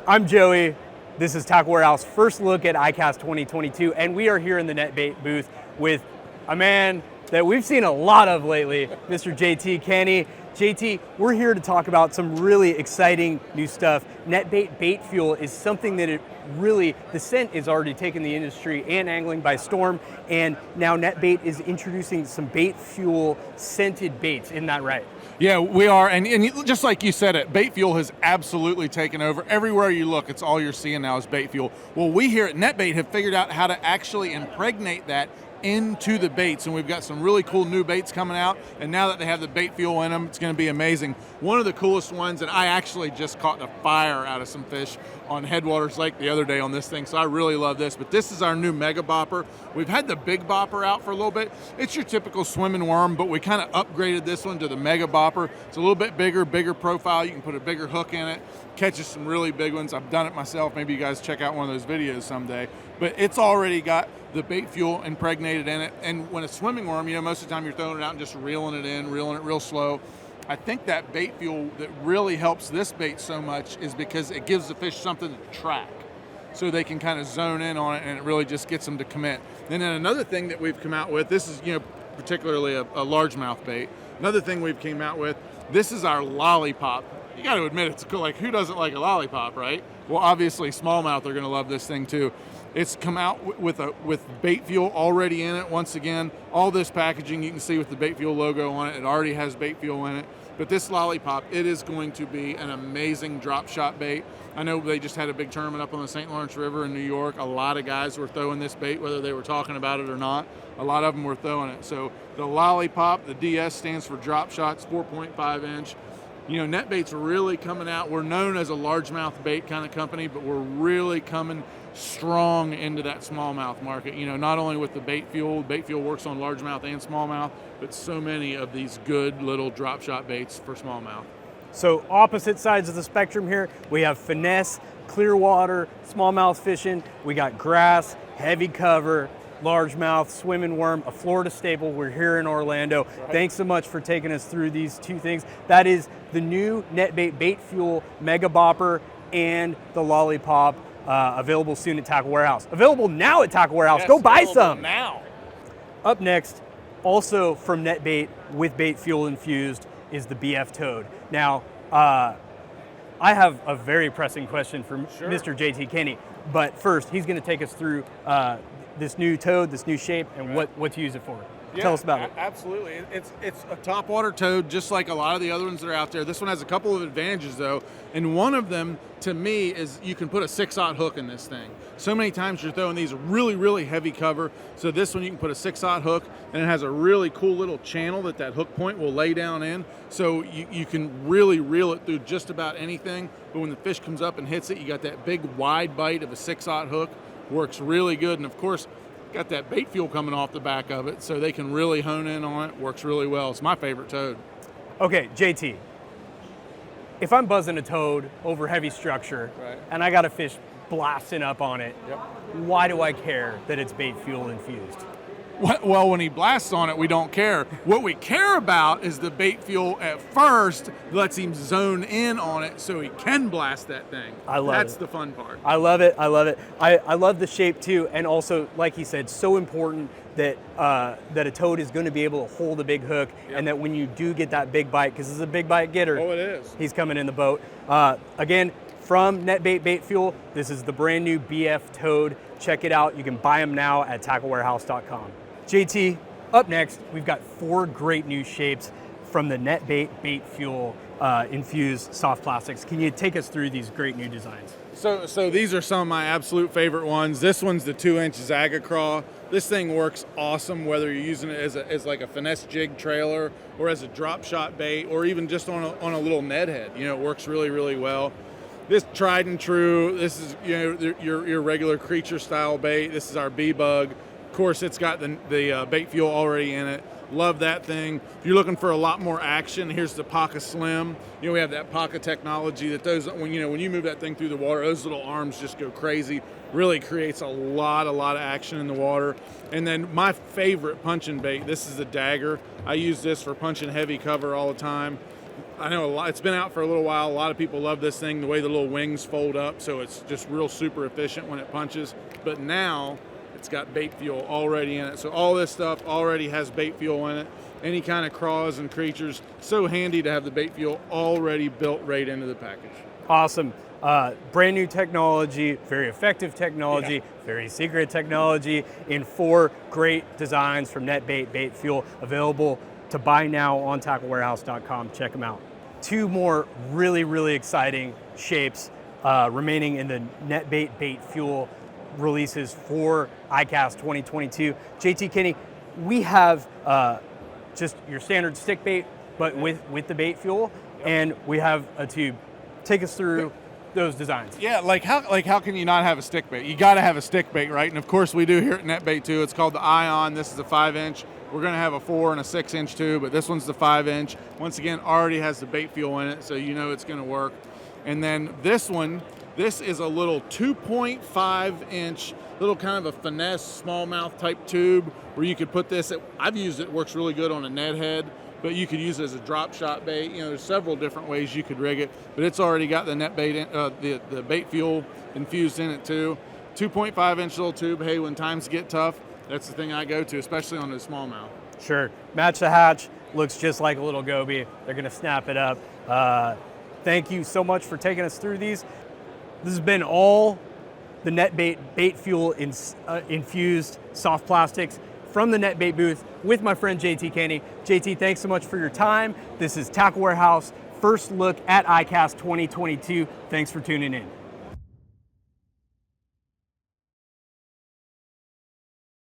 I'm Joey. This is Tackle Warehouse first look at ICAST 2022, and we are here in the Netbait booth with a man that we've seen a lot of lately, Mr. JT Kenny. JT, we're here to talk about some really exciting new stuff. Netbait BaitFuel is something that the scent is already taken the industry and angling by storm, and now Netbait is introducing some BaitFuel scented baits. Isn't that right? Yeah, we are, and just like you said it, BaitFuel has absolutely taken over. Everywhere you look, it's all you're seeing now is BaitFuel. Well, we here at Netbait have figured out how to actually impregnate that into the baits, and we've got some really cool new baits coming out, and now that they have the BaitFuel in them, it's going to be amazing. One of the coolest ones, and I actually just caught the fire out of some fish on Headwaters Lake the other day on this thing, so I really love this, but this is our new Mega Bopper. We've had the Big Bopper out for a little bit. It's your typical swimming worm, but we kind of upgraded this one to the Mega Bopper. It's a little bit bigger profile. You can put a bigger hook in it, catches some really big ones. I've done it myself. Maybe you guys check out one of those videos someday, but it's already got the BaitFuel impregnated in it. And when a swimming worm, most of the time you're throwing it out and just reeling it in, reeling it real slow. I think that BaitFuel that really helps this bait so much is because it gives the fish something to track, so they can kind of zone in on it, and it really just gets them to commit. And then another thing that we've come out with, this is particularly a largemouth bait. Another thing we've came out with, this is our lollipop. You got to admit, it's cool. Like, who doesn't like a lollipop, right? Well, obviously smallmouth are going to love this thing too. It's come out with BaitFuel already in it. Once again, all this packaging you can see with the BaitFuel logo on it. It already has BaitFuel in it. But this lollipop, it is going to be an amazing drop shot bait. I know they just had a big tournament up on the St. Lawrence River in New York. A lot of guys were throwing this bait, whether they were talking about it or not. A lot of them were throwing it. So the lollipop, the DS stands for drop shots, 4.5 inch. Netbait's really coming out. We're known as a largemouth bait kind of company, but we're really coming strong into that smallmouth market. Not only with the BaitFuel works on largemouth and smallmouth, but so many of these good little drop shot baits for smallmouth. So opposite sides of the spectrum here, we have Finesse, clear water, smallmouth fishing. We got grass, heavy cover, largemouth, swimming worm, a Florida staple. We're here in Orlando. Right. Thanks so much for taking us through these two things. That is the new Netbait BaitFuel Mega Bopper and the lollipop, available soon at Tackle Warehouse. Available now at Tackle Warehouse. Yes, go buy some now. Up next, also from Netbait with BaitFuel infused, is the BF Toad. Now, I have a very pressing question for Mr. JT Kenny, but first he's going to take us through this new toad, this new shape, and what to use it for. Yeah, tell us about it. Absolutely. It's a topwater toad, just like a lot of the other ones that are out there. This one has a couple of advantages, though, and one of them, to me, is you can put a 6/0 hook in this thing. So many times you're throwing these really, really heavy cover, so this one you can put a 6/0 hook, and it has a really cool little channel that hook point will lay down in, so you can really reel it through just about anything, but when the fish comes up and hits it, you got that big wide bite of a 6/0 hook. Works really good, and of course, got that BaitFuel coming off the back of it, so they can really hone in on it. Works really well. It's my favorite toad. Okay, JT, if I'm buzzing a toad over heavy structure, right, and I got a fish blasting up on it, yep, why do I care that it's BaitFuel infused? Well, when he blasts on it, we don't care. What we care about is the BaitFuel at first lets him zone in on it so he can blast that thing. That's the fun part. I love it. I love it. I love the shape too, and also, like he said, so important that that a toad is going to be able to hold a big hook, yep, and that when you do get that big bite, because it's a big bite getter. Oh, it is. He's coming in the boat. Again, from Netbait BaitFuel, this is the brand new BF Toad. Check it out. You can buy them now at tacklewarehouse.com. JT, up next, we've got 4 great new shapes from the Netbait BaitFuel infused soft plastics. Can you take us through these great new designs? So these are some of my absolute favorite ones. This one's the 2-inch Zaga Craw. This thing works awesome, whether you're using it as like a finesse jig trailer, or as a drop shot bait, or even just on a little Ned head. It works really, really well. This tried and true. This is your regular creature style bait. This is our B-Bug. Of course, it's got the BaitFuel already in it. Love that thing. If you're looking for a lot more action, here's the Paca Slim. We have that Paca technology that those, when you move that thing through the water, those little arms just go crazy. Really creates a lot of action in the water. And then my favorite punching bait, this is the Dagger. I use this for punching heavy cover all the time. I know it's been out for a little while. A lot of people love this thing, the way the little wings fold up, so it's just real super efficient when it punches. But now it's got bait fuel already in it. So all this stuff already has bait fuel in it. Any kind of craws and creatures, so handy to have the bait fuel already built right into the package. Awesome. Brand new technology, very effective technology, very secret technology in 4 great designs from Netbait BaitFuel, available to buy now on tacklewarehouse.com. Check them out. 2 more really exciting shapes remaining in the Netbait BaitFuel releases for ICAST 2022. JT Kenny, we have just your standard stick bait, but with the bait fuel, and we have a tube. Take us through those designs. Yeah, like how can you not have a stick bait? You got to have a stick bait, right? And of course we do here at Netbait too. It's called the Ion. This is a 5-inch. We're gonna have a 4 and a 6-inch too, but this one's the 5-inch. Once again, already has the bait fuel in it, so you know it's gonna work. And then this one, this is a little 2.5-inch, little kind of a finesse smallmouth type tube where you could put this. I've used it. Works really good on a Ned head, but you could use it as a drop shot bait. You know, there's several different ways you could rig it, but it's already got the the bait fuel infused in it too. 2.5-inch little tube. Hey, when times get tough, that's the thing I go to, especially on the smallmouth. Sure. Match the hatch. Looks just like a little goby. They're gonna snap it up. Thank you so much for taking us through these. This has been all the Netbait BaitFuel infused soft plastics from the Netbait booth with my friend JT Kenny. JT, thanks so much for your time. This is Tackle Warehouse, first look at ICAST 2022. Thanks for tuning in.